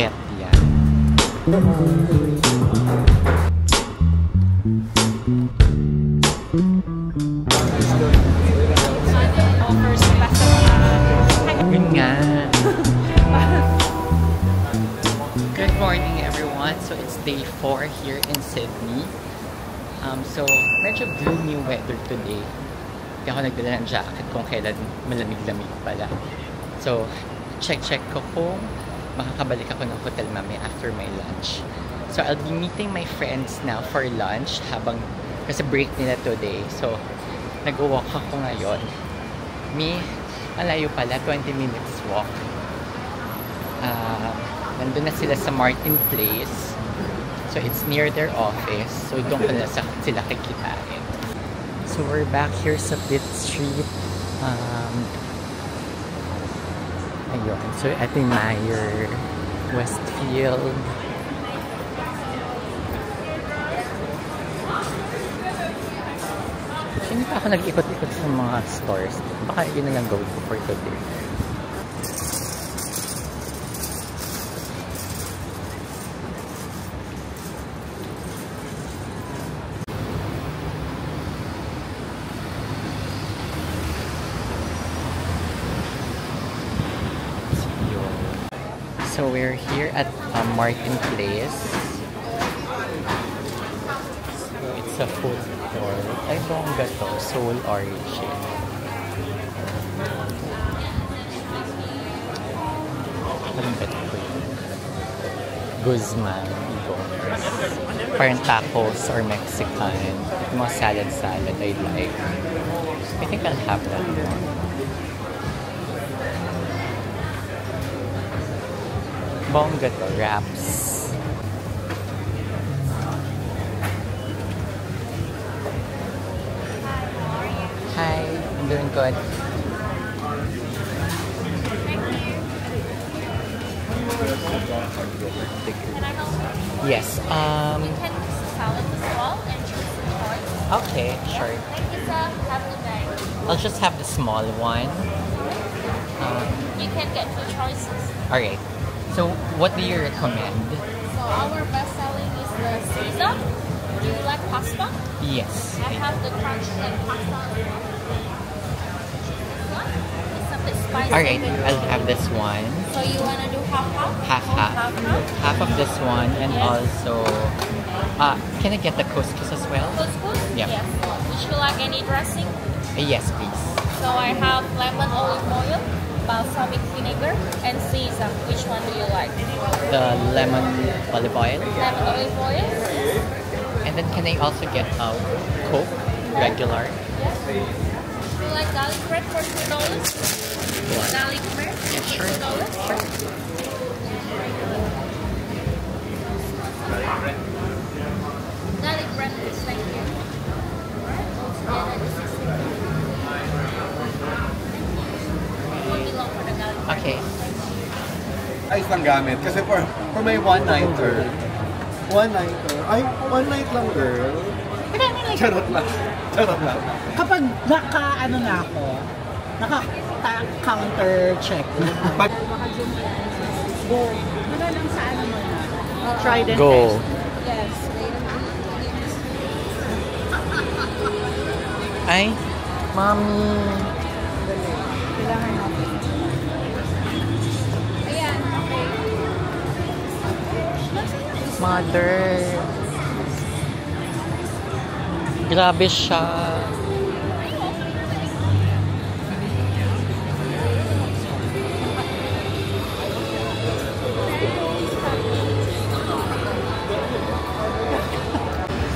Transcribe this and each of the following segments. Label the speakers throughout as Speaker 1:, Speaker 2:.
Speaker 1: Bet yan. Yun nga. Good morning everyone. So it's day 4 here in Sydney. So medyo gloomy weather today. Hindi ako nagdala ng jacket kung kailan malamig-lamig pala. So check ko kung makakabalik ako ng hotel mamaya after my lunch. So I'll be meeting my friends now for lunch kasi break nila today. So nag-walk ako ngayon. Malayo pala, 20 minutes walk. Nandun na sila sa Martin Place. So it's near their office. So doon ko na sila kikitain. So we're back here sa Pitt Street. Ayun. So ito yung Meyer, Westfield. Hindi pa ako nag-ikot-ikot sa mga stores. Baka yun na lang go for today. So we're here at Martin Place. So it's a food court. Ay, bongga to. Soul Origin. Anong bet ko yun? Guzman. Parang tacos or Mexican. Mga salad I like. I think I'll have that one. Bongga to, wraps. Hi, I'm doing good. Yes.
Speaker 2: You can salad as well and choose the choice.
Speaker 1: Okay, sure.
Speaker 2: Like pizza, have the bag.
Speaker 1: I'll just have the small one.
Speaker 2: You can get 2 choices.
Speaker 1: Alright. So, what do you recommend?
Speaker 2: So our best selling is the Caesar. Do you like pasta?
Speaker 1: Yes.
Speaker 2: I have the crunch and pasta as well. This one is a bit spicy.
Speaker 1: Alright, I'll have this one.
Speaker 2: So you want to do half-half?
Speaker 1: Half. Half of this one and
Speaker 2: Yes.
Speaker 1: also... can I get the couscous as well?
Speaker 2: Couscous?
Speaker 1: Yeah.
Speaker 2: Yes. Would you like any dressing?
Speaker 1: Yes, please.
Speaker 2: So I have lemon olive oil, balsamic vinegar, and Caesar. Which one do you like?
Speaker 1: The lemon olive oil.
Speaker 2: Lemon olive oil?
Speaker 1: And then can I also get Coke? Regular?
Speaker 2: Yes. Do you like garlic bread for $2? Garlic bread?
Speaker 1: Yeah, sure.
Speaker 2: $2?
Speaker 1: Sure.
Speaker 2: Garlic bread, please. Thank you. Altogether, this is
Speaker 1: Okay.
Speaker 3: Ice lang gamit. Kasi for my one-nighter. Ay, one night lang, girl. Charot lang.
Speaker 4: Kapag naka-counter check na. Go. Wala lang sa mo na. Try and
Speaker 1: Go.
Speaker 2: Yes.
Speaker 1: Ay, mommy.
Speaker 4: Kailangan natin.
Speaker 2: Ayan, okay.
Speaker 1: Mother. Grabe siya.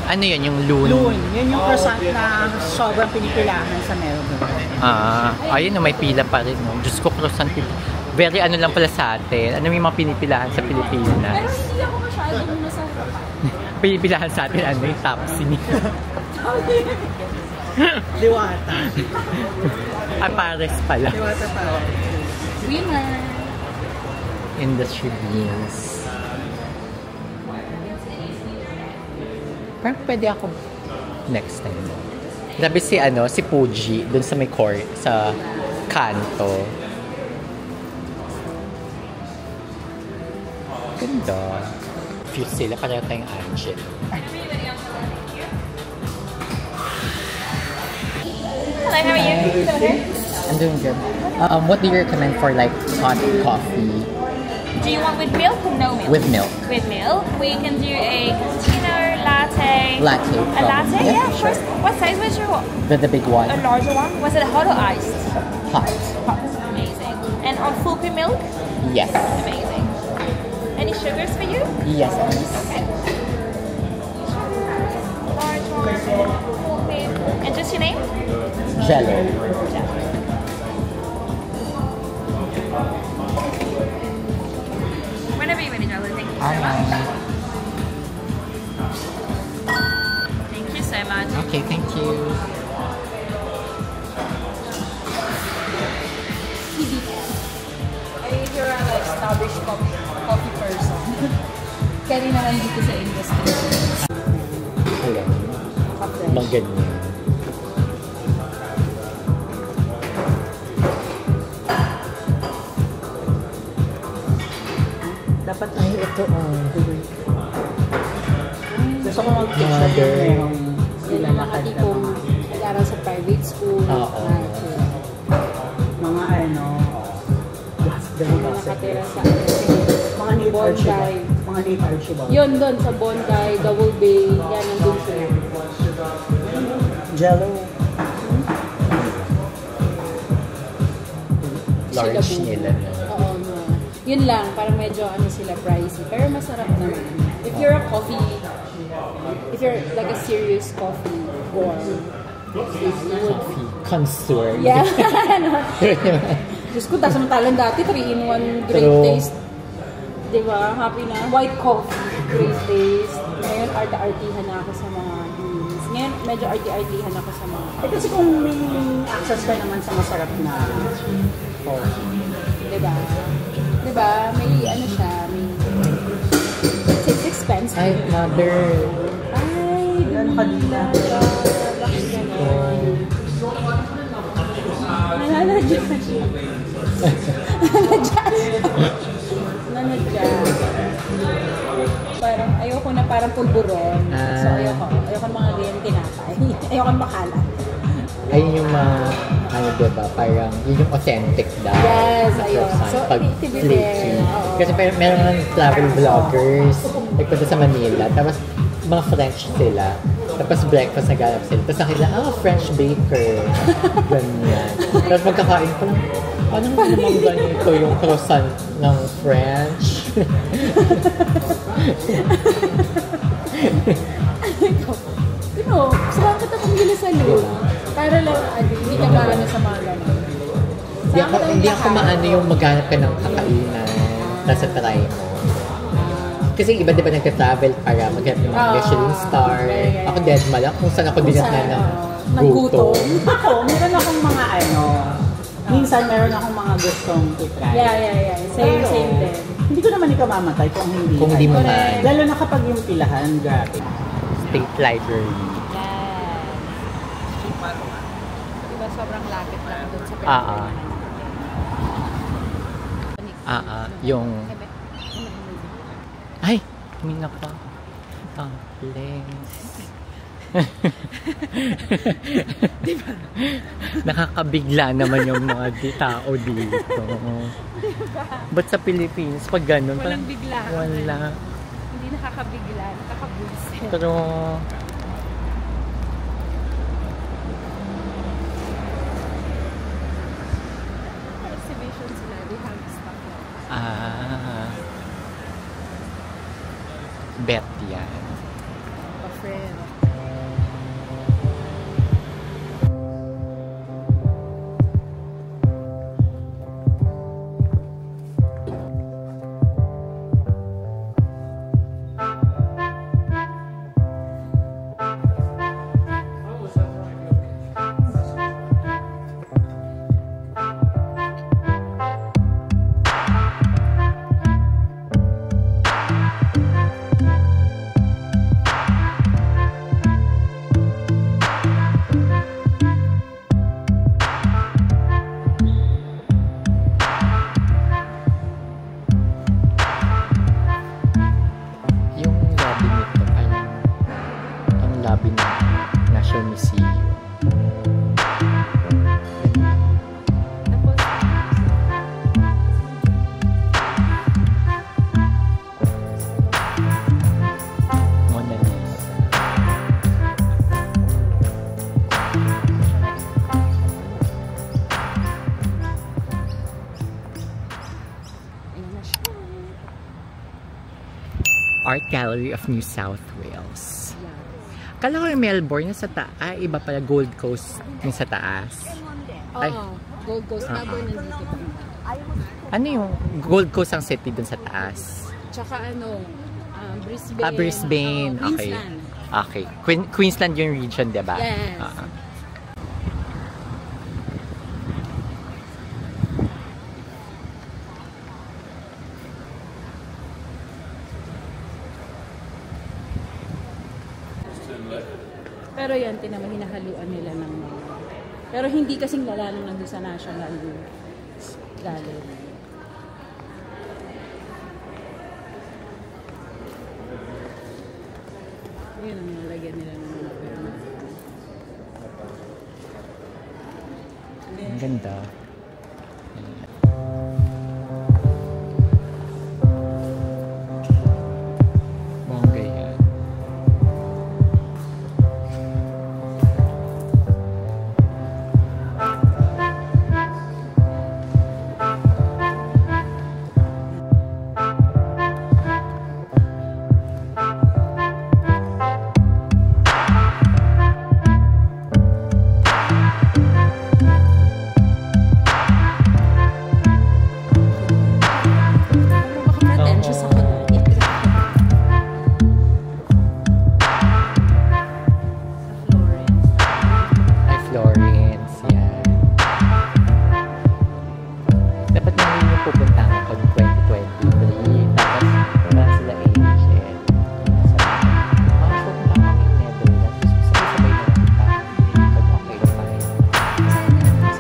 Speaker 1: Ano yun? Yung loon?
Speaker 4: Loon. Yun yung croissant na sobrang pinipilahan sa Melbourne.
Speaker 1: Ayun, may pila pa rin. No? Diyos ko, croissant. Very ano lang pala sa atin. Ano yung mga pinipilahan sa Pilipinas?
Speaker 2: Pero hindi ako masyadong nasasarap.
Speaker 1: Pinipilahan sa atin, ano yung tapsi niya.
Speaker 4: Diwata.
Speaker 1: Pares pala.
Speaker 4: Diwata pa.
Speaker 2: Winner!
Speaker 1: Industry beans. Parang pwede ako next time. Sabi si Puji, dun sa may court, sa kanto. Ganda. Feel sila pareho tayong Angel.
Speaker 2: Hello, how are you?
Speaker 1: I'm doing good. What do you recommend for like hot coffee
Speaker 2: Do you want with milk or no milk?
Speaker 1: with milk?
Speaker 2: With milk, we can do a cappuccino, latte.
Speaker 1: Latte.
Speaker 2: A latte? Yeah, of course. What size was your
Speaker 1: The big one.
Speaker 2: a larger one? Was it hot or iced?
Speaker 1: Hot.
Speaker 2: Hot. Amazing. And on full cream milk?
Speaker 1: Yes.
Speaker 2: Amazing. Any sugars for you?
Speaker 1: Yes, please.
Speaker 2: Okay. Large one, full cream. And just your name?
Speaker 1: Jello.
Speaker 2: Whenever you're ready, Jello. Thank you so much. Thank you so much.
Speaker 1: Okay, thank you.
Speaker 4: If you're a like, established coffee person, carry naman dito sa industry.
Speaker 1: Alam.
Speaker 4: Ka-fresh.
Speaker 1: Maganyan.
Speaker 4: Dapat ay ito gusto ko mag-picture
Speaker 1: Mother.
Speaker 4: yung sila
Speaker 5: Mga tipong nag-aral sa private school.
Speaker 1: Oo.
Speaker 4: mga
Speaker 5: Nakatira sa
Speaker 4: mga native archive.
Speaker 5: Bondi.
Speaker 4: Mga native archive.
Speaker 5: Yun doon sa Bondi, Double Bay, yan nandun sila.
Speaker 4: Jello.
Speaker 1: Large
Speaker 5: Sila
Speaker 1: nila. No?
Speaker 5: Oo, no. Yun lang, parang medyo ano sila pricey. Pero masarap naman. If you're a coffee, if you're like a serious coffee or
Speaker 1: Coffee. Connoisseur.
Speaker 5: yeah. Diyos ko, tas samantalang dati 3-in-1 great
Speaker 1: True.
Speaker 5: taste. Diba? Happy na. White coffee, great taste. Ngayon, arti-artihan na ako sa mga beans. Ngayon, medyo arti-artihan ako sa mga
Speaker 4: Kasi kung may access ka naman sa masarap na coffee.
Speaker 5: diba? Diba? May ano siya, may it's expensive.
Speaker 1: Ay, mother.
Speaker 5: Ay,
Speaker 4: Ano ka dito?
Speaker 5: bakit ganon? Nananadya siya. Nananadya. Parang ayoko na parang pulburon. So ayoko. Ayoko ng mga ganyan tinapay. Ayoko ng makalat.
Speaker 1: Ayun yung mga, ano diba, parang, yun yung authentic daw.
Speaker 5: Yes, ayun.
Speaker 1: Croissant,
Speaker 5: So,
Speaker 1: pag
Speaker 5: to be
Speaker 1: flaky.
Speaker 5: fair, oo.
Speaker 1: Kasi meron mga travel vloggers, nagpunta sa Manila, tapos mga French sila, tapos breakfast naghanap sila, tapos nakita, French baker. Ganyan. Tapos magkakain ko lang, paano naman ganito yung croissant ng French?
Speaker 5: Saan ka pumili sa loob? Para lang, hindi ka maano sa mga ganun.
Speaker 1: Hindi ako maano yung maghanap ka ng kakainan nasa try mo. Kasi iba diba nagka-travel para maghanap ng mga Michelin star. Ako dead mal kung saan ako dinatnan ng gutom.
Speaker 4: Ako, meron akong mga minsan meron akong mga gustong i-try.
Speaker 5: Yeah. Same din.
Speaker 4: Hindi ko naman ikamamatay kung hindi.
Speaker 1: Kung hindi mo man.
Speaker 4: Lalo na kapag yung pilahan, grabe.
Speaker 1: State Library.
Speaker 5: Diba sobrang lapit lang doon sa
Speaker 1: Yung... Ay! Tumina pa. Please.
Speaker 5: Diba?
Speaker 1: Nakakabigla naman yung mga tao dito. Ba't sa Philippines, pag ganun?
Speaker 5: Walang bigla.
Speaker 1: Wala.
Speaker 5: Hindi nakakabigla, nakakabulset.
Speaker 1: Pero...
Speaker 5: Exhibition sila, they have stuff.
Speaker 1: Bet yan.
Speaker 5: Pa-friend.
Speaker 1: Art Gallery of New South Wales.
Speaker 5: Yeah.
Speaker 1: Kala ko yung Melbourne yung sa taas. Iba pala Gold Coast yung sa taas. Ay.
Speaker 5: Oo, Gold Coast. Melbourne nandito pa.
Speaker 1: Ano yung Gold Coast ang city dun sa taas?
Speaker 5: Tsaka Brisbane.
Speaker 1: Brisbane. Okay.
Speaker 5: Queensland.
Speaker 1: Okay. Queensland yung region, diba?
Speaker 5: Yes. Pero yan, tinama hinahaluan nila ng mga. Pero hindi kasing lala nung nandun sa National Gallery. Yun ang nalagyan nila ng mga perma.
Speaker 1: Ang ganda. Bongga yan.
Speaker 5: Pretentious ako na.
Speaker 1: Ay, Florence. Yan. Dapat na rin yung pupuntahan ko 2023. Tapos, wala sila Asian. So, pupunta kami ng Netherlands. Gusto ko sabay na punta. But okay, fine. Totoo naman.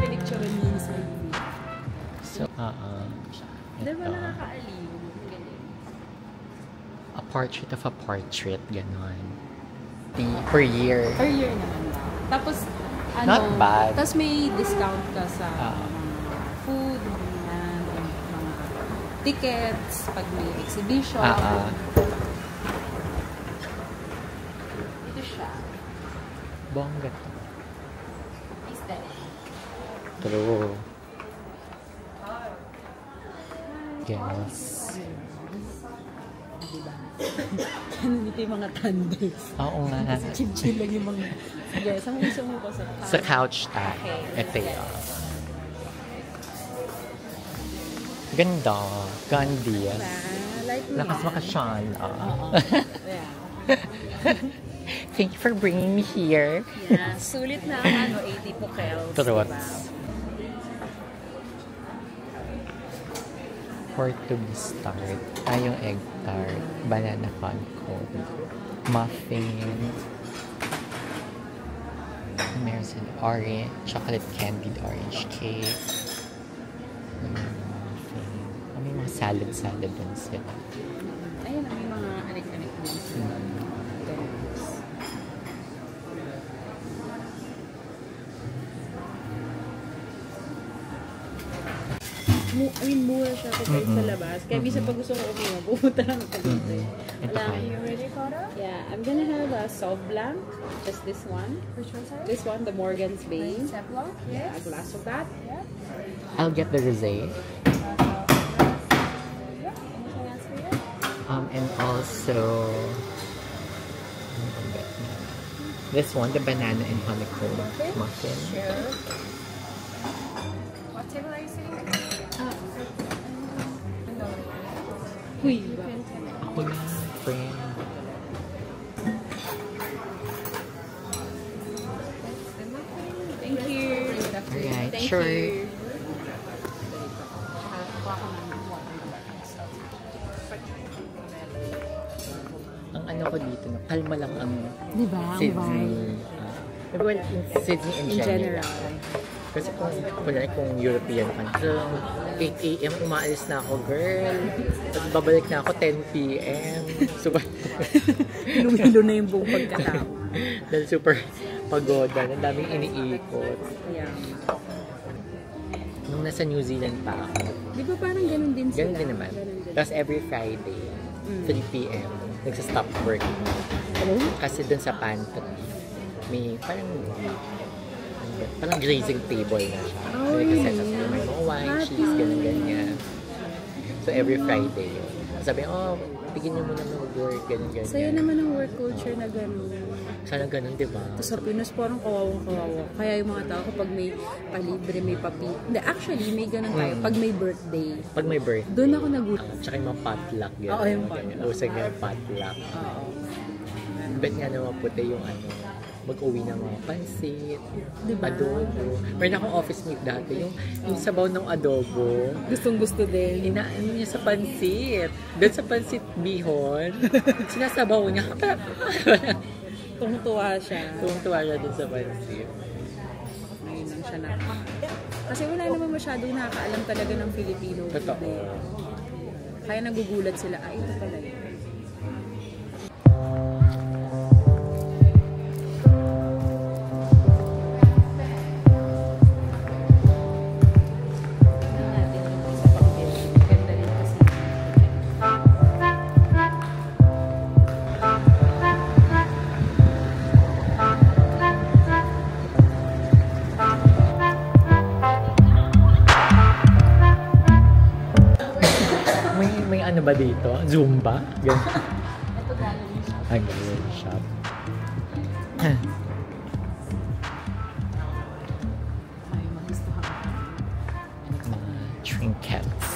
Speaker 5: Pinicture niya sa iyo.
Speaker 1: So,
Speaker 5: Diba
Speaker 1: ito.
Speaker 5: nakakaaliw?
Speaker 1: A portrait of a portrait, ganon. Per year.
Speaker 5: Per year naman daw. Tapos, ano,
Speaker 1: Not bad.
Speaker 5: Tapos may discount ka sa
Speaker 1: Ah.
Speaker 5: mga food, mga tickets, pag may exhibition. Ito siya.
Speaker 1: Bongga to.
Speaker 5: Is that?
Speaker 1: True. Yes.
Speaker 5: Diba? Ganun dito yung mga thunders.
Speaker 1: Oo nga.
Speaker 5: Kasi chip-chip lang yung mga. Sige, saan gusto mo ko sa
Speaker 1: Sa couch tayo.
Speaker 5: Okay.
Speaker 1: Ito yun. Ganda. Gandhi.
Speaker 5: Diba? Like mo
Speaker 1: Lakas
Speaker 5: yan.
Speaker 1: makasyan.
Speaker 5: Oo. Yeah.
Speaker 1: Thank you for bringing me here.
Speaker 5: Yeah. Sulit na ang 80 pokels.
Speaker 1: Truth.
Speaker 5: Diba?
Speaker 1: For to be start. Yung egg tart. Banana concone. Muffin. Meron sila orange. Chocolate candied orange cake. Muffin. May mga salad-salad din sila.
Speaker 5: Ayun, may mga anik-anik din sila. Mura siya kapag sa labas. Kaya bisa pag gusto ko uminom, pupunta lang ako dito.
Speaker 1: Ito
Speaker 5: Wala.
Speaker 1: pa.
Speaker 2: You ready, Cora?
Speaker 5: Yeah, I'm gonna have a Sauv Blanc. Just this one.
Speaker 2: Which one, sorry?
Speaker 5: This one, the Morgan's Bay.
Speaker 2: Seplo?
Speaker 5: Yeah, a glass of that.
Speaker 2: Yeah.
Speaker 1: I'll get the rosé.
Speaker 2: Yeah. Anything else for you?
Speaker 1: And also this one, the banana and honeycomb muffin.
Speaker 2: Sure. What table are you sitting at?
Speaker 5: Uy,
Speaker 1: Ako na, friend.
Speaker 5: thank you.
Speaker 1: Alright,
Speaker 5: Thank
Speaker 1: sure.
Speaker 5: you.
Speaker 1: Ang ano ko dito, no, kalma lang ang
Speaker 5: Diba? Ang
Speaker 1: Sydney.
Speaker 5: vibe.
Speaker 1: Well, in Sydney in
Speaker 5: In
Speaker 1: general.
Speaker 5: general.
Speaker 1: Kasi kung European country, 8 a.m. umaalis na ako, girl. Tapos babalik na ako 10 p.m. Super,
Speaker 5: Hilo-hilo na yung buong pagkatao.
Speaker 1: dahil super pagoda. Ang daming iniikot.
Speaker 5: Yeah.
Speaker 1: Nung nasa New Zealand pa ako,
Speaker 5: Di ba parang ganun din sila?
Speaker 1: ganun din naman.
Speaker 5: Ganun din.
Speaker 1: Tapos every Friday, 3 p.m., nagsa-stop work.
Speaker 5: Oh?
Speaker 1: Kasi dun sa pantry, may parang grazing table na siya.
Speaker 5: Oh,
Speaker 1: So, nagsaset up
Speaker 5: really?
Speaker 1: may mga wine,
Speaker 5: Happy.
Speaker 1: cheese, ganyan-ganyan. So, every Friday, sabi, bigyan niyo muna mag-work, ganyan-ganyan.
Speaker 5: Sa'yo naman ang work culture na gano'n.
Speaker 1: Sana ganun, di ba?
Speaker 5: Tapos sa Pinas parang kawawang-kawawa. Kaya yung mga tao kapag may palibre, may papi. Hindi, actually, may ganun tayo. Pag may birthday,
Speaker 1: Pag may birthday.
Speaker 5: doon ako nagulat.
Speaker 1: Tsaka yung mga potluck, gano'n.
Speaker 5: Oo, yung
Speaker 1: ganyan.
Speaker 5: potluck.
Speaker 1: Usag yung potluck.
Speaker 5: Oo.
Speaker 1: Bet nga naman puti yung mag-uwi ng mga pansit,
Speaker 5: Diba?
Speaker 1: adobo. Meron akong office mate dati, yung sabaw ng adobo,
Speaker 5: Gustong gusto din.
Speaker 1: inaano niya sa pansit. Doon sa pansit bihon, sinasabaw niya.
Speaker 5: Tumutuwa siya.
Speaker 1: Tuwang-tuwa siya doon sa pansit.
Speaker 5: Ngayon lang siya na. Kasi wala naman masyadong nakakaalam talaga ng Filipino.
Speaker 1: Totoo.
Speaker 5: food eh. Kaya nagugulat sila, ito pala yun.
Speaker 1: May ano ba dito? Zumba? Ganun.
Speaker 5: Ito gallery siya.
Speaker 1: Ang gallery shop.
Speaker 5: Ay, magustuhan.
Speaker 1: Mga trinkets.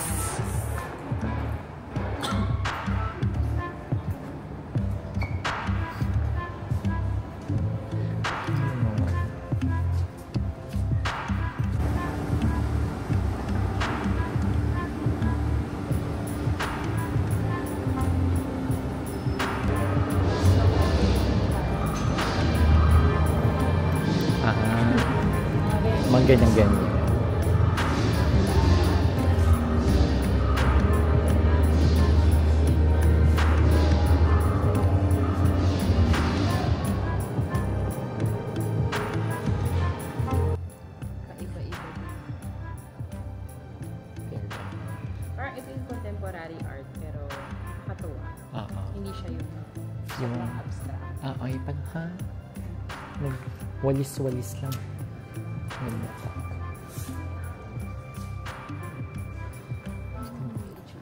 Speaker 1: Mga ganyan-ganyan.
Speaker 5: Kaiba-iba. Parang ito yung contemporary art, pero nakakatuwa.
Speaker 1: Oo.
Speaker 5: Hindi siya yung
Speaker 1: Yung,
Speaker 5: sobrang abstract.
Speaker 1: ay parang ha? Nagwalis-walis lang.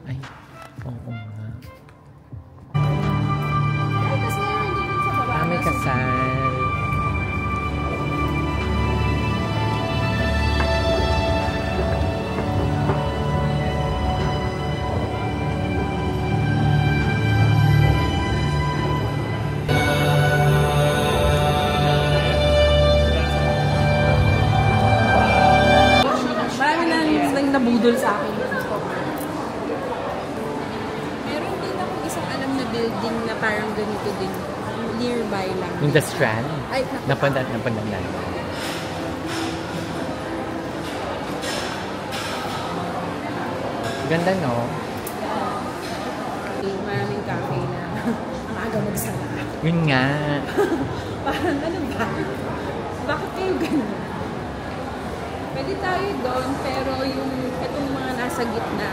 Speaker 1: Ay, oo nga.
Speaker 5: Ay, kasi hindi rin sa baba.
Speaker 1: May kasal.
Speaker 5: Marami na lang nabudol sa akin. Meron din ako isang alam na building na parang ganito din. Nearby lang.
Speaker 1: Yung The Strand.
Speaker 5: Ay,
Speaker 1: Napandan na. Ganda, no?
Speaker 5: maraming cafe na ang aga magsara.
Speaker 1: Yun nga.
Speaker 5: Parang ano ba? Bakit kayo ganun? Pwede tayo doon, pero yung itong mga nasa gitna,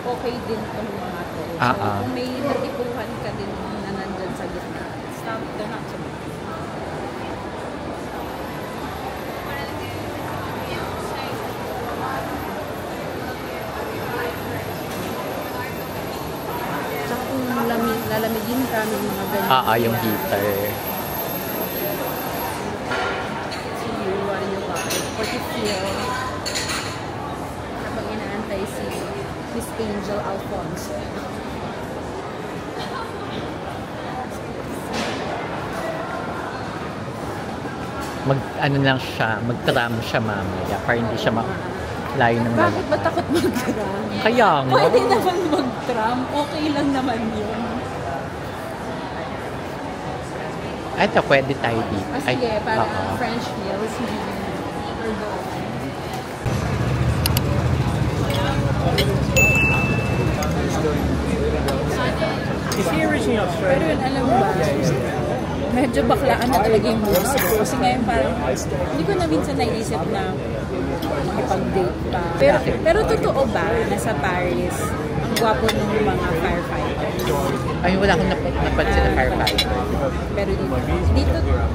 Speaker 5: okay din itong mga to. So, kung may natipuhan ka din na nandyan sa gitna, they're not so bad. Tsaka kung lalamigin ka, may mga ganyan.
Speaker 1: Yung heater.
Speaker 5: What do you like? What you feel? Habang inaantay si Miss Angel Alfonso.
Speaker 1: ano lang siya, mag-tram siya mamaya para hindi siya layo ng lalaki.
Speaker 5: Bakit ba takot mag-tram?
Speaker 1: Kaya nga.
Speaker 5: Pwede naman mag-tram. Okay lang naman yun.
Speaker 1: Ito, pwede tayo dito.
Speaker 5: Sige, parang
Speaker 1: oo.
Speaker 5: French meals.
Speaker 6: Is he originally Australian?
Speaker 5: Pero yun, alam mo ba, medyo baklaan na talaga yung gusto ko. Kasi ngayon parang, hindi ko na minsan naisip na makipag-date pa. Pero totoo ba na sa Paris, ang gwapo ng mga firefighters?
Speaker 1: Ay, wala akong napansin na firefighter.
Speaker 5: Pero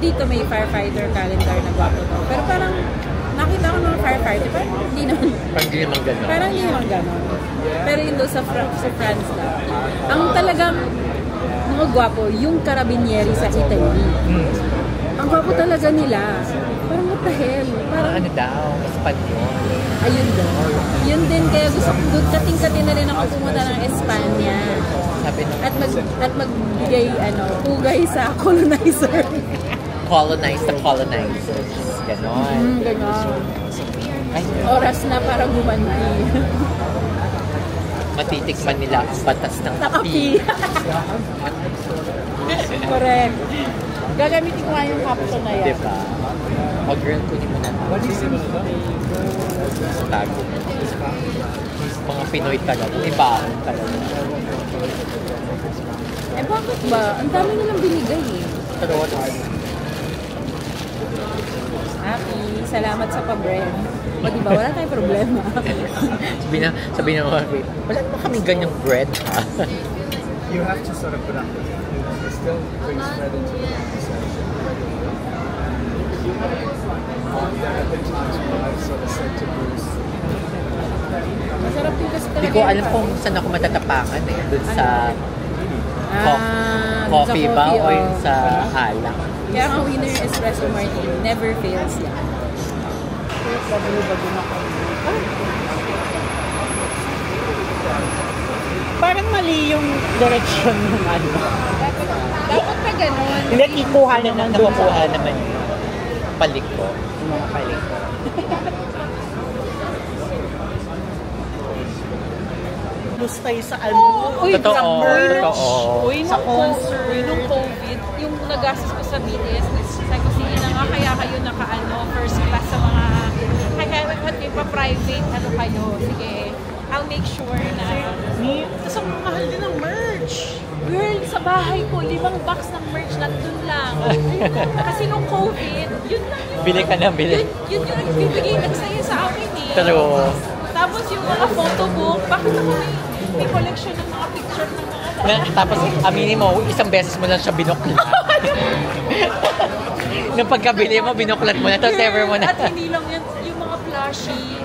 Speaker 5: dito may firefighter calendar na gwapo to. Pero parang, nakita ko ng firefighter, parang hindi naman.
Speaker 1: Parang hindi naman gano'n.
Speaker 5: Parang hindi naman gano'n. Pero yun doon sa France na. Ang talagang mga gwapo, yung carabinieri sa Italy. Ang gwapo talaga nila. Parang what the hell? Parang
Speaker 1: Ano daw? Espanyol.
Speaker 5: ayun daw. Yun din, kaya gusto ko, kating-kating na rin ako pumunta ng Espanya.
Speaker 1: Sabi nung
Speaker 5: At magbigay, pugay sa colonizer.
Speaker 1: colonize the colonizers. Ganon.
Speaker 5: Ganon.
Speaker 1: Ay,
Speaker 5: Oras na para gumanti.
Speaker 1: matitikman nila ang batas ng
Speaker 5: Nakapi.
Speaker 1: api.
Speaker 5: Correct. Gagamitin ko nga yung caption na yan.
Speaker 1: Diba? O girl, kunin mo na. Sa tago. Mga Pinoy talaga. Ibaon talaga.
Speaker 5: Eh bakit ba? Ang dami nilang binigay eh.
Speaker 1: Pero
Speaker 5: Happy. Salamat sa pa-bread. O diba, wala tayong problema.
Speaker 1: sabi na wala naman kaming ganyang bread, ha?
Speaker 6: You have to sort of put up with it. It still brings bread into the There have been times where I've sort of said to Bruce,
Speaker 5: Masarap din kasi talaga.
Speaker 1: Hindi ko alam kung saan ako matatapangan eh. Doon sa coffee ba o yung sa alak.
Speaker 5: Kaya ang winner espresso martini never fails yan.
Speaker 7: Parang mali yung direction ng ano.
Speaker 5: Dapat na ganun.
Speaker 7: Hindi, kikuha na ng doon sa
Speaker 1: Nakukuha naman yung palik ko.
Speaker 7: mga palit. Plus tayo sa ano.
Speaker 5: Uy,
Speaker 1: Totoo,
Speaker 7: sa merch.
Speaker 1: totoo.
Speaker 5: Uy,
Speaker 7: Sa concert.
Speaker 5: nung COVID, yung nagastos ko sa BTS, sabi ko, sige na nga, kaya kayo first class sa mga, kaya pa-private, kayo, sige, I'll make sure na.
Speaker 7: Tapos ang mahal din ng merch.
Speaker 5: Girl, sa bahay ko, 5 box ng merch nandun lang. Kasi nung COVID, yun lang yun.
Speaker 1: Bili ka na, bili.
Speaker 5: Yun yung nagbibigay nagsaya sa akin eh.
Speaker 1: Pero,
Speaker 5: Tapos yung mga photobook, bakit ako may collection ng mga picture ng mga
Speaker 1: tapos aminin mo, isang beses mo lang siya binuklat. Nung pagkabili mo, binuklat mo na, tapos never mo na.
Speaker 5: At hindi lang yan, yung mga plushie.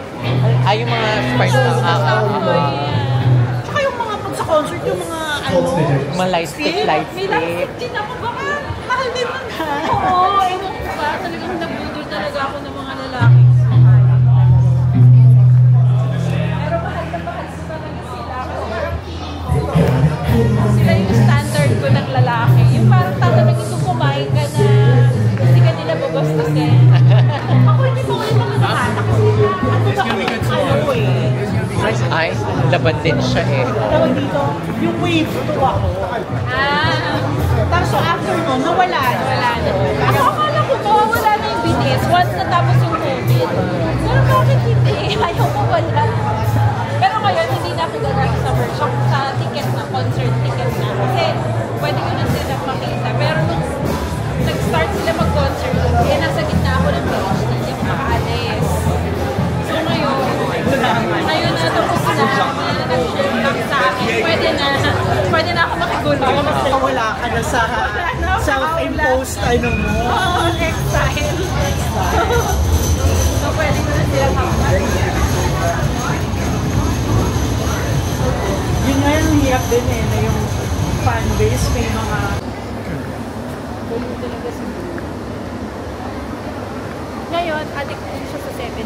Speaker 1: Ay, yung mga Sprite
Speaker 7: Tsaka yung mga pag sa concert, yung mga ano.
Speaker 1: mga light stick.
Speaker 5: May lipstick din ako, baka mahal din man ha. Oo, ewan ko ba, talagang nabudol talaga ako ng mga lalaki. Pero mahal na mahal sa talaga sila. Kasi parang feeling ko, sila yung standard ko ng lalaki. Yung parang tatanungin kung kumain ka na, hindi ka nila babastusin. Ako hindi ko kayo makakata kasi
Speaker 7: Ano ko eh.
Speaker 1: Ay, laban din siya eh.
Speaker 7: Tawag dito, yung wave to ako.
Speaker 5: Tapos so after mo, nawala na. Ako akala ko mawawala na yung BTS once natapos yung COVID. Pero bakit hindi? Ayaw ko wala. Pero ngayon, hindi na ako gagamit sa workshop, sa ticket na, concert ticket na. Kasi pwede ko na sila makita. Pero nung nag-start sila mag-concert, eh nasa gitna ako ng page, hindi ako makaalis. So ngayon na tapos na nag-share lang sa akin. Pwede na ako makigulo.
Speaker 7: Baka mas nakawala ka na sa self-imposed ano mo.
Speaker 5: Oo, exile. So pwede ko na sila makakita.
Speaker 7: Yun nga yung hirap din eh, na yung fanbase may mga...
Speaker 5: Ngayon, addict din siya sa
Speaker 1: 7.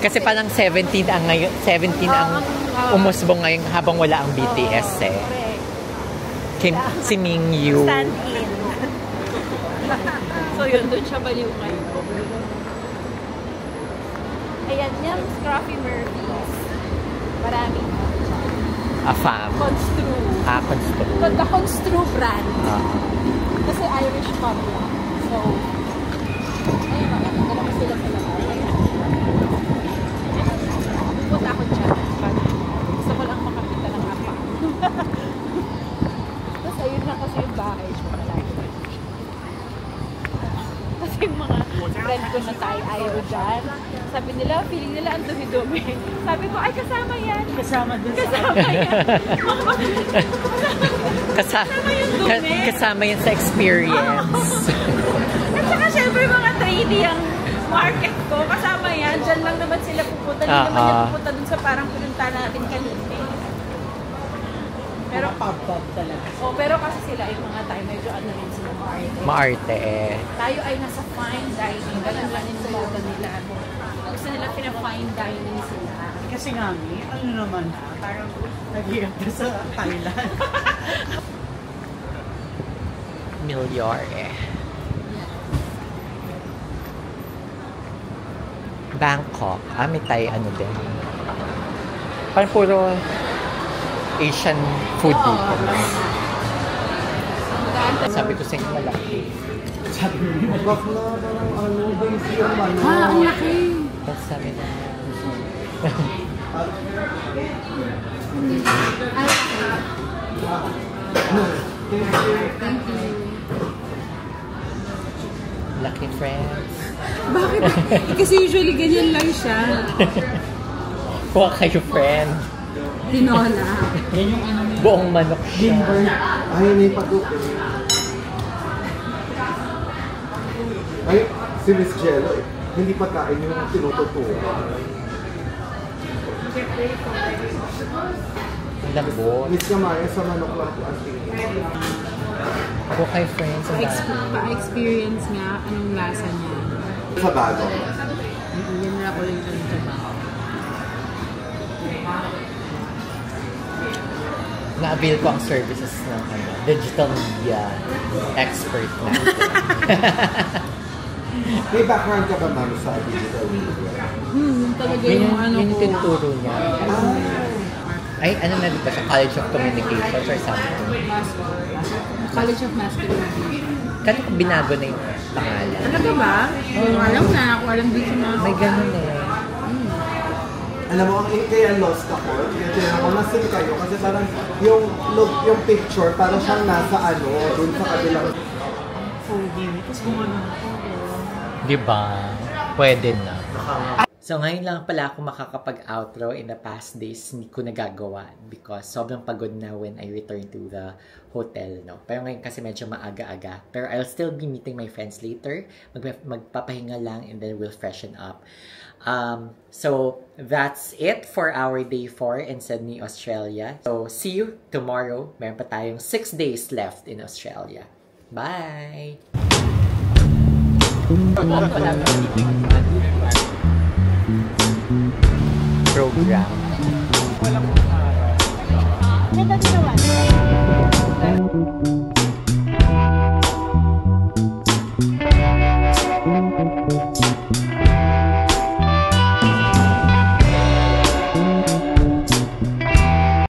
Speaker 1: Kasi parang 17 ang ngayon, 17 ang umusbong ngayon habang wala ang BTS eh.
Speaker 5: correct.
Speaker 1: Si Mingyu.
Speaker 5: Stand in. So yun, doon siya baliw ngayon. Ayan yung Scruffy Murphy's. Maraming
Speaker 1: Fam.
Speaker 5: Constru.
Speaker 1: Constru.
Speaker 5: The Constru brand. Kasi Irish pub lang. So, ayun na, ganun sila sa labas. Ayun. Punta ako dyan. Gusto ko lang makapita ng apa. Tapos ayun na kasi yung bahay. Kasi yung mga friend ko na tayo ayaw dyan. Sabi nila, feeling nila ang dumi-dumi. Sabi ko, ay kasama yan.
Speaker 7: Kasama din sa
Speaker 5: Kasama yan.
Speaker 1: Kasama yan sa experience.
Speaker 5: At saka syempre mga 3D ang market ko. Kasama yan. Diyan lang naman sila pupunta. Hindi naman yan pupunta dun sa parang pinunta natin kanina. Pero
Speaker 7: pub talaga.
Speaker 5: Oh, pero kasi sila yung mga tayo medyo ano rin sila maarte.
Speaker 1: Maarte eh.
Speaker 5: Tayo ay nasa fine dining. Ganun lang yung slogan nila. Gusto nila pina-fine dining sila.
Speaker 7: Kasi nga, ano naman, parang nag-iap sa Thailand.
Speaker 1: Milyar eh. Bangkok. May tayo ano din. Parang puro Asian food dito. Sabi ko sa inyo malaki.
Speaker 3: Bakla, parang ano, base yung ano.
Speaker 5: Ang laki.
Speaker 1: Tapos sabi na.
Speaker 5: Thank you.
Speaker 1: Lucky friends.
Speaker 5: Bakit? Kasi usually ganyan lang siya.
Speaker 1: Kuha kayo friend.
Speaker 5: Tinola.
Speaker 7: Yan yung ano mo.
Speaker 1: Buong manok siya.
Speaker 3: Ay, may pag-upo. Ay, si Miss Jello, hindi pagkain yung tinututuwa.
Speaker 1: Lambot.
Speaker 3: Miss Kamaya sa manok lang po ang tingin.
Speaker 1: Kuha kayo friends.
Speaker 5: Pa-experience nga anong lasa niya.
Speaker 3: Sa bago.
Speaker 5: Yan na ako lang yung trabaho.
Speaker 1: Na-avail ko ang services ng digital media expert na.
Speaker 3: May background ka ba, ma'am, sa digital media?
Speaker 5: Yun talaga yung ano
Speaker 1: Yun
Speaker 5: ko.
Speaker 1: yung tinuturo niya. Ay, ano na dito sa College of Communications or something?
Speaker 5: College of Mass Communication.
Speaker 1: Kano ko binago na yung pangalan?
Speaker 5: Talaga ba? Alam na ako, alam din sa mga...
Speaker 1: May ganun eh.
Speaker 3: Alam mo, kaya lost ako. Kaya ako, nasin kayo. Kasi parang yung picture, parang siyang nasa ano, dun sa kabilang.
Speaker 7: Foodie. Tapos kung ano ako.
Speaker 1: Diba? Pwede na. So ngayon lang pala ako makakapag-outro. In the past days, hindi ko nagagawa because sobrang pagod na when I return to the hotel, no? Pero ngayon kasi medyo maaga-aga. Pero I'll still be meeting my friends later. Magpapahinga lang and then we'll freshen up. So that's it for our day 4 in Sydney, Australia. So see you tomorrow. Meron pa tayong 6 days left in Australia. Bye! Program.